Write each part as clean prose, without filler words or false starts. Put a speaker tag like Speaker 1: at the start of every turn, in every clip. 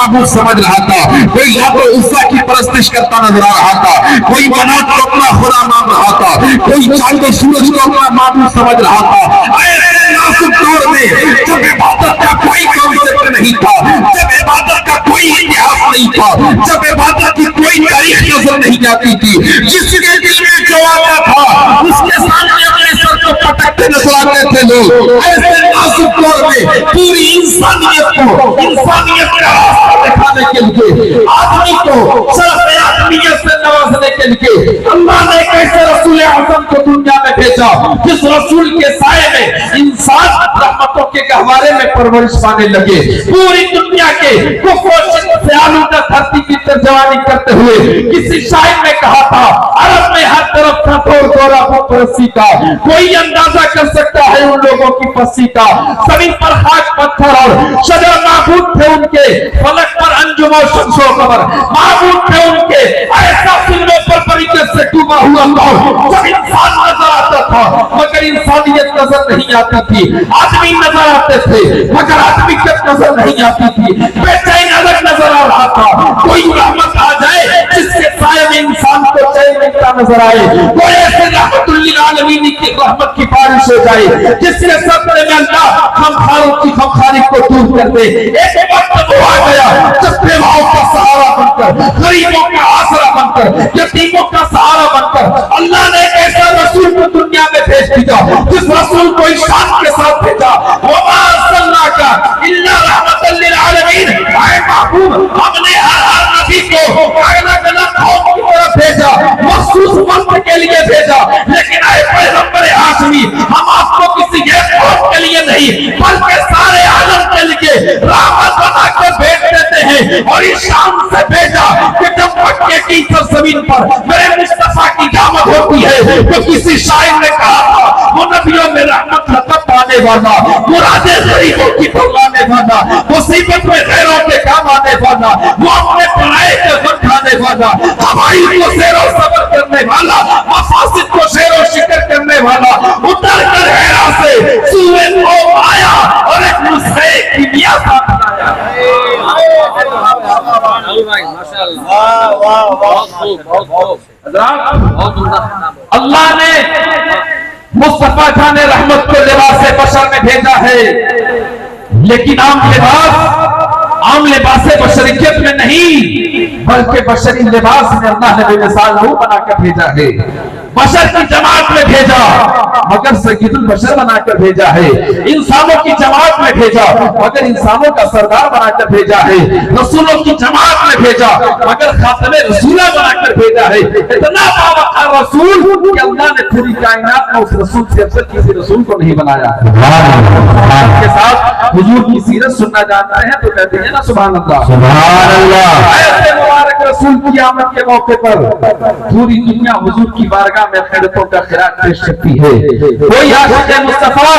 Speaker 1: معبود سمجھ رہا تھا, کوئی لات و عزا کی پرستش کرتا نظر آ رہا تھا, کوئی منات کو اپنا خدا مان رہا تھا, کوئی چاند و سورج کو اپنا معبود سمجھ رہا تھا. ایسے نازک دور میں جب عبادت کا کوئی کانسیپٹ نہیں تھا, جب عبادت کا کوئی اتہاس نہیں تھا, جب عبادت کی کوئی تاریخ نظر نہیں آتی تھی, جس کے دل میں جو آتا تھا اس کے سامنے اپنے سر کو پٹکتے نظر آتے تھے لوگ. ایسے نازک دور میں پوری انسانیت کا راستہ دکھانے کے لیے, آدمی کو شرف آدمیت سے نوازنے کے لیے اللہ نے ایک ایسے رسول اعظم کو دنیا میں بھیجا جس رسول کے سائے میں انسان رحمتوں کے گہوارے میں پرورش پانے لگے. پوری دنیا کے کفر و شرک سے آلودہ دھرتی کی ترجمانی کرتے ہوئے کسی شاعر نے کہا تھا, عرب میں ہر طرف تھا دور دورہ پرسی کا, کوئی اندازہ کر سکتا ہے ان لوگوں کی پسی کا. زمین پر خاک پتھر اور شجر معبود تھے ان کے, فلک پر انجم و شمس و قمر معبود تھے ان کے. ایسا فلموں پر طریقے سے ڈوبا ہوا اللہ جب انسان نظر آتا تھا مگر انسانیت نظر نہیں آتی تھی, آدمی نظر آتے تھے مگر آدمیت نظر نہیں آتی تھی, بے چین الگ نظر آ رہا تھا. کوئی رحمت آ جائے جس کے سائے میں انسان کو چین ملتا نظر آئے, کوئی ایسے رحمت للعالمین کی رحمت کی بارش ہو جائے جس کے صدقے میں اللہ خمخاروں کی خمخاری کو دور کر دے. ایک وقت وہ آ گیا جب بیواؤں کا سہارا بن کر, غریبوں کا آسرا بن کر, یتیموں کا سہارا بن کر اللہ نے ایک ایسا رسول کو دنیا میں بھیج دیا جس رسول کو شان کے ساتھ بھیجا. وما ارسلناک الا رحمۃ للعالمین, اے محبوب ہم نے ہر نبی کو الگ الگ قوم کی طرف بھیجا, مخصوص وقت کے لیے بھیجا, لیکن اے پیغمبر ہاشمی ہم آپ کو کسی ایک قوم کے لیے نہیں بلکہ سارے عالم کے لیے رحمت بنا کر بھیج دیتے ہیں. اور اس شان سے بھیجا کہ جب مکے کی سرزمین پر میرے مصطفیٰ کی دعوت ہوتی ہے تو کسی شاعر نے کہا تھا وہ نبیوں میں رحمت لقب پانے والا, مرادیں غریبوں کی پروانے والا, مصیبت میں غیروں کے کام آنے والا, وہ اپنے پرائے کے غم کھانے والا, ہمائی کو زیر و صبر کرنے والا, مفاسد کو شیر و شکر کرنے والا, اتر کر حیرا سے سوئے کو آیا اور ایک نسخے کیمیا ساتھ لایا. اللہ نے مصطفیٰ جان رحمت کو لباس بشر میں بھیجا ہے, لیکن عام لباس بشریت میں نہیں بلکہ بشری لباس میں اللہ نے بے مثال روح بنا کر بھیجا ہے. بشر کی جماعت میں بھیجا مگر سید البشر بنا کر بھیجا ہے, انسانوں کی جماعت میں بھیجا مگر انسانوں کا سردار بنا کر بھیجا ہے, رسولوں کی جماعت میں بھیجا مگر خاتم رسولہ بنا کر بھیجا ہے. اتنا باوقار رسول کہ اللہ نے پوری کائنات میں اس رسول سے افضل کسی رسول کو نہیں بنایا. کے ساتھ حضور کی سیرت سننا جانتے ہیں تو کہتے ہیں نا سبحان اللہ سبحان اللہ. ایسے مبارک رسول کی آمد کے موقع پر پوری دنیا حضور کی بارگاہ میں خیرتوں کا خیرات پیش کرتی ہے. کوئی عاشق مصطفیٰ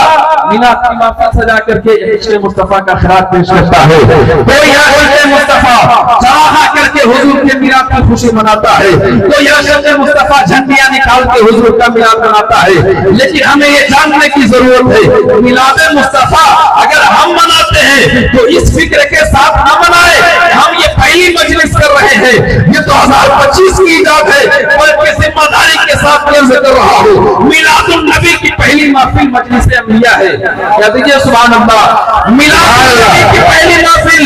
Speaker 1: میلاد کی محفل سجا کر کے عشق مصطفیٰ کا خیرات پیش کرتا ہے, کوئی عاشق مصطفیٰ چراغا کر کے حضور کے میلاد کی خوشی مناتا ہے, کوئی عاشق مصطفیٰ جھنڈیاں نکال کے حضور کا میلاد مناتا ہے. لیکن ہمیں یہ جاننے کی ضرورت ہے میلاد مصطفیٰ اگر ہم مناتے ہیں تو اس فکر کے ساتھ نہ منائے ہم یہ پہلی مجلس کر رہے ہیں, یہ 2025 کی ایجاد ہے, بلکہ ذمہ داری کے ساتھ کر رہا ہوں. میلاد النبی کی پہلی محفل مجلس انبیاء ہے. کیا دیجیے سبحان اللہ. میلاد النبی کی پہلی محفل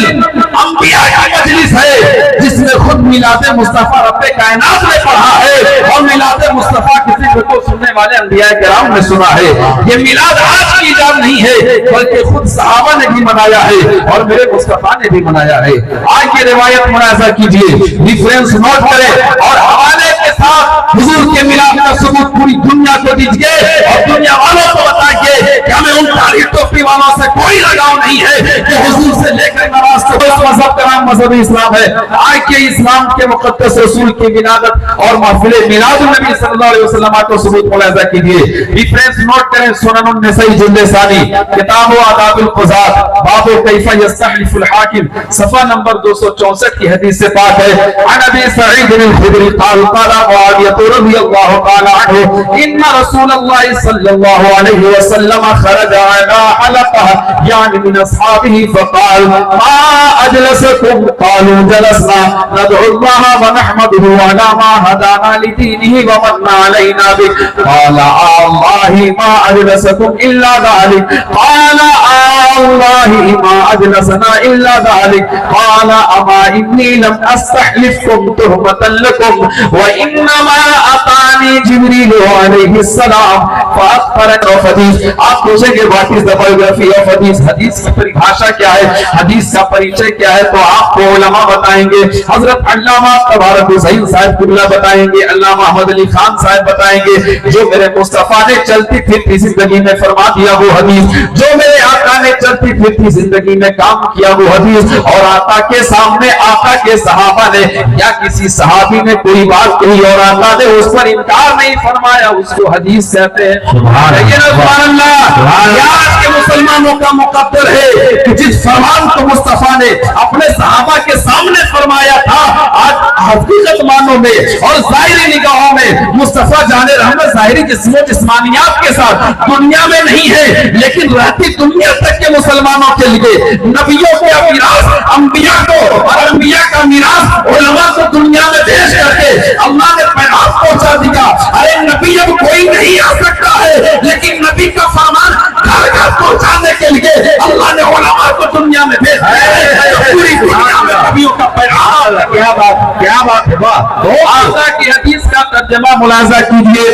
Speaker 1: انبیاء کی مجلس ہے جس میں خود میلاد مصطفیٰ رب کائنات نے پڑھا ہے اور میلاد مصطفیٰ کسی کو سننے والے انبیاء کرام نے سنا ہے. یہ میلاد آج کی ایجاد نہیں ہے بلکہ خود صحابہ نے بھی منایا ہے اور میرے مصطفیٰ نے بھی منایا ہے. آج کی روایت ملاحظہ کیجیے, ریفرنس نوٹ کریں اور حوالے کے ساتھ حضور کے میلاد کا ثبوت پوری دنیا کو دیجیے اور دنیا والوں کو بتائیے کہ ہمیں ان کالی ٹوپی والوں سے کوئی لگاؤ نہیں ہے کہ حضور سے لے کر نواز کو مذہب کا نام مذہب اسلام ہے. آج کے اسلام کے مقدس رسول کی ولادت اور محفل میلاد النبی صلی اللہ علیہ وسلم کو ثبوت ملاحظہ کیجیے. ریفرنس نوٹ کریں, سنن النسائی جلد ثانی کتاب آداب القضاۃ باب کیف یستحلف الحاکم صفحہ نمبر 264 کی حدیث سے پاک ہے. عن ابی سعید الخدری قال قال معاویہ رضی اللہ تعالی عنہ ان رسول اللہ صلی اللہ علیہ وسلم خرج على حلقہ یعنی من اصحابہ فقال ما اجلسکم
Speaker 2: بينكم قالوا جلسنا ندعو الله ونحمده على ما هدانا لدينه ومن علينا به قال الله ما أجلسكم إلا ذلك قال الله ما أجلسنا إلا ذلك قال أما إني لم أستحلفكم تهمة لكم وإنما أتاني جبريل عليه السلام فأخبرني حدیث. آپ پوچھیں گے what is the biography of حدیث, حدیث کی پریبھاشا کیا ہے, حدیث کا پریچے کیا ہے, تو آپ کو علماء بتائیں گے. حضرت علامہ تبارک حسین صاحب قبلہ بتائیں گے, علامہ احمد علی خان صاحب بتائیں گے. جو میرے مصطفیٰ نے چلتی پھرتی زندگی میں فرما دیا وہ حدیث, جو میرے آقا نے چلتی پھرتی زندگی میں کام کیا وہ حدیث, اور آقا کے سامنے آقا کے صحابہ نے یا کسی صحابی نے کوئی بات کہی اور آقا نے اس پر انکار نہیں فرمایا, اس کو حدیث کہتے ہیں. سبحان اللہ. آج کے مسلمانوں کا مقدر ہے کہ جس فرمان کو مصطفیٰ نے اپنے صحابہ کے سامنے فرمایا تھا, آج حقیقت مانوں میں اور ظاہری نگاہوں میں مصطفیٰ جان رحمت ظاہری جسم و جسمانیات کے ساتھ دنیا میں نہیں ہے, لیکن رہتی دنیا تک کے مسلمانوں کے لیے نبیوں کا میراث انبیاء کو اور انبیاء کا میراث علماء کو دنیا میں پیش کر کے اللہ نے پیغام پہنچا دیا. ارے نبی اب کوئی نہیں آ سکتا ہے, لیکن نبی کا فرمان گھر گھر پہنچانے کے لیے اللہ نے علماء کو دنیا میں بھیج دیا. پوری دنیا میں نبیوں کا پیغام. کیا بات ہے. آقا کی حدیث کا ترجمہ ملاحظہ کیجئے.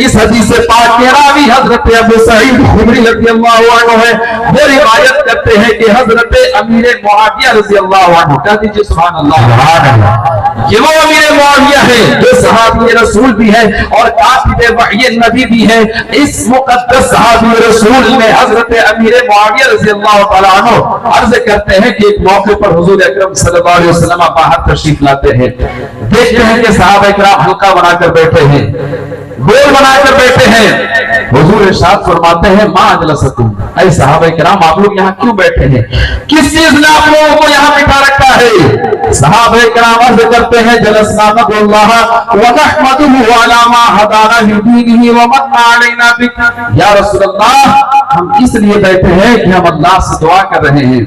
Speaker 2: اس حدیث پاک کے راوی حضرت ابو سعید خدری رضی اللہ عنہ ہے. وہ روایت کرتے ہیں کہ حضرت امیر معاویہ رضی اللہ عنہ, کہہ دیجئے سبحان اللہ. یہ وہ امیر معاویہ ہے جو صحابی رسول بھی ہے اور کاتب وحی نبی بھی ہے. اس مقدس صحابی رسول میں حضرت امیر معاویہ رضی اللہ تعالیٰ عنہ عرض کرتے ہیں کہ ایک موقع پر حضور اکرم صلی اللہ علیہ وسلم باہر تشریف لاتے ہیں. دیکھتے ہیں کہ صحابہ کرام حلقہ بنا کر بیٹھے ہیں, گول بنا کر بیٹھے ہیں. حضور ارشاد فرماتے ہیں ما اجلسکم, اے صحابہ کرام آپ لوگ یہاں کیوں بیٹھے ہیں, کس چیز نے آپ لوگوں کو یہاں بٹھا رکھا ہے؟ صحابہ کرام عرض کرتے ہیں جلسنا ندعو اللہ ونحمده علی ما ہدانا لدینہ ومن علینا بک. یا رسول اللہ ہم اس لیے بیٹھے ہیں کہ ہم اللہ سے دعا کر رہے ہیں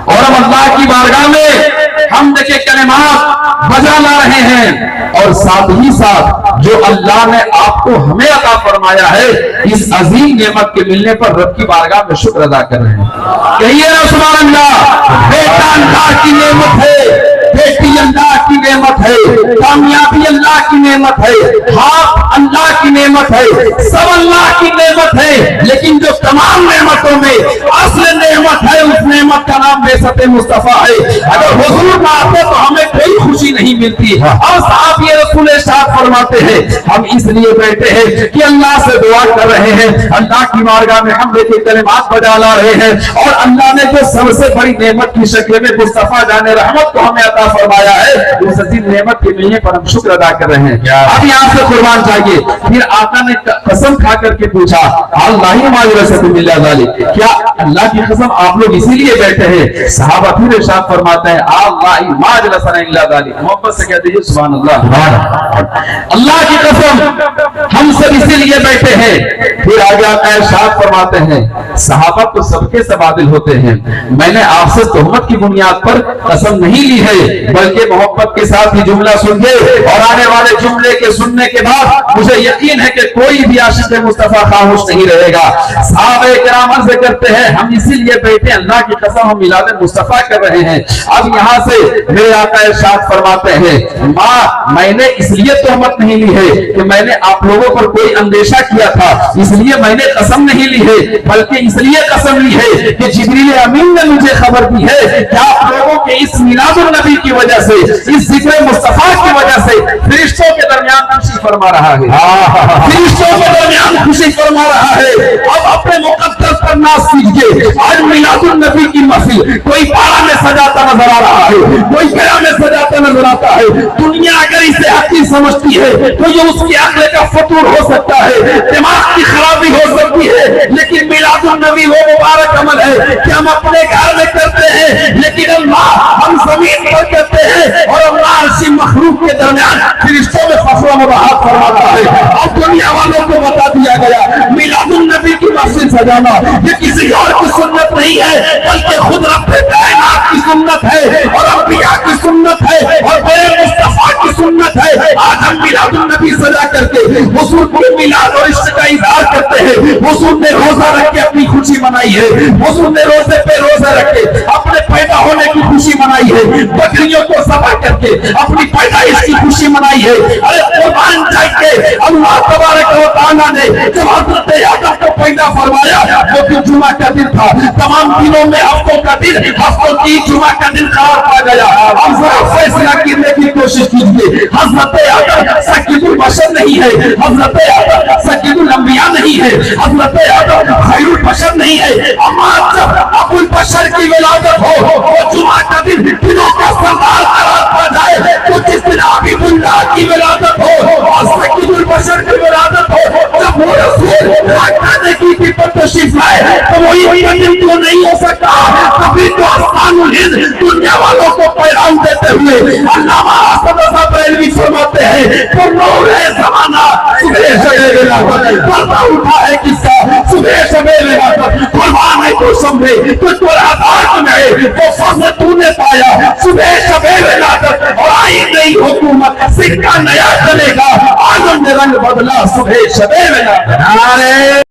Speaker 2: اور ہم اللہ کی بارگاہ میں ہم دیکھے کلمات بجا لا رہے ہیں, اور ساتھ ہی ساتھ جو اللہ نے آپ کو ہمیں عطا فرمایا ہے اس عظیم نعمت کے ملنے پر رب کی بارگاہ میں شکر ادا کر رہے ہیں. کہیے نا سبحان اللہ. بیٹا اللہ کی نعمت ہے, بیٹی اللہ کی نعمت ہے, کامیابی اللہ کی نعمت ہے, ہاتھ اللہ کی نعمت ہے, سب اللہ کی نعمت ہے, لیکن جو تمام نعمتوں میں اصل نعمت ہے اس نعمت کا نام بعثت مصطفیٰ ہے. اگر حضور نہ آتے تو ہمیں کوئی خوشی نہیں ملتی. اور صحابی رسول ارشاد فرماتے ہیں ہم اس لیے بیٹھے ہیں کہ اللہ سے دعا کر رہے ہیں, اللہ کی بارگاہ میں ہم کے کلمات بجا لا رہے ہیں, اور اللہ نے جو سب سے بڑی نعمت کی شکل میں مصطفیٰ جان رحمت کو ہمیں عطا فرمایا ہے اس عظیم نعمت کے ملنے پر ہم شکر ادا کر رہے ہیں. اب یہاں سے قربان چاہیے. پھر آقا نے قسم کھا کر کے پوچھا اللہ کیا اللہ کی قسم آپ لوگ اسی لیے بیٹھے ہیں؟ صحابہ پھر ارشاد فرماتے ہیں محبت سے کہہ دیجیے سبحان اللہ. اللہ کی قسم ہم سب اسی لیے بیٹھے ہیں. پھر آگے آقا ارشاد فرماتے ہیں صحابہ تو سب کے تبادل ہوتے ہیں, میں نے آپ سے تہمت کی بنیاد پر قسم نہیں لی ہے بلکہ محبت کے ساتھ یہ جملہ سنیے, اور آنے والے جملے کے سننے کے بعد مجھے یقین ہے کہ کوئی بھی عاشق مصطفیٰ خاموش نہیں رہے گا. صحابہ کرام عرض کرتے ہیں ہم اسی لیے بیٹھے اللہ کی قسم ہم میلاد مصطفیٰ کر رہے ہیں. اب یہاں سے میرے آقا ارشاد فرماتے ہیں میں نے اس لیے تہمت نہیں لی ہے کہ میں نے آپ لوگوں پر کوئی اندیشہ کیا تھا, اس لیے میں نے قسم نہیں لی ہے, بلکہ اس لیے قسم لی ہے کہ جبریل امین نے مجھے خبر دی ہے کہ آپ لوگوں کے اس میلاد النبی کی وجہ سے, اس ذکر مصطفیٰ کی وجہ سے فرشتوں کے درمیان خوشی فرما رہا ہے, فرشتوں کے درمیان خوشی فرما رہا ہے. اب اپنے مقدس پر ناز کیجیے. آج میلاد النبی کی محفل کوئی پارا میں سجاتا نظر آ رہا ہے, کوئی گیا میں سجاتا نظر آتا ہے. دنیا اگر اسے حقیقی سمجھتی ہے تو یہ اس کی عقل کا فطور ہو سکتا ہے, دماغ کی خرابی ہو سکتی ہے, لیکن میلاد النبی وہ مبارک عمل ہے کہ ہم اپنے گھر میں کرتے ہیں, لیکن اللہ ہم زمین پر کرتے ہیں, اور اللہ عرشی مخلوق کے درمیان فرشتوں میں فخر و مباحث فرماتا ہے. اب دنیا والوں کو بتا دیا گیا میلاد النبی کی محفل سجانا یہ کسی اور کی سنت نہیں ہے بلکہ خود رب کائنات کی سنت ہے, اور انبیاء حضور کو میلاد اور عشق کا اظہار کرتے ہیں. حضور نے روزہ رکھ کے اپنی خوشی منائی ہے. حضور نے روزے پہ روزہ رکھ کے اپنے پیدا ہونے کی خوشی منائی ہے. بکریوں کو ذبح کر کے اپنی پیدائش کی خوشی منائی ہے. ارے قربان جائے کے اللہ تبارک و تعالیٰ نے جب حضرت آدم کو پیدا فرمایا وہ بھی جمعہ کا دن تھا. تمام دنوں میں ہفتوں کا دن، ہفتوں کی جمعہ کا دن قرار پا گیا. اب ذرا فیصلہ کرنے کی کوشش کیجیے. حضرت آدم سید البشر نہیں ہے. حضرت آدم سید الانبیاء نہیں ہے. حضرت آدم خیر البشر نہیں ہے. اما جب ابو البشر کی ولادت ہو وہ جمعہ کا دن دنوں کا سردار قرار پا جائے تو جس دن حبیب اللہ کی ولادت ہو اور سید البشر کی ولادت ہو جب وہ رسول راکانے کی پر تشریف لائے تو وہی دن تو نہیں ہو سکتا. کبھی تو آسمان الہند دنیا والوں کو پیغام دیتے ہوئے علامہ اسد رضا بریلوی فرماتے ہیں کہ نور ہے زمانہ صبح شبے ولادت پردہ اٹھا ہے قصہ صبح شبے ولادت قربان ہے تو سمجھے کچھ کو آزاد میں وہ فضل تو نے پایا صبح شبے ولادت اور آئی نئی حکومت سکہ نیا چلے گا. آدم نے رنگ بدلا صبح شبے ولادت.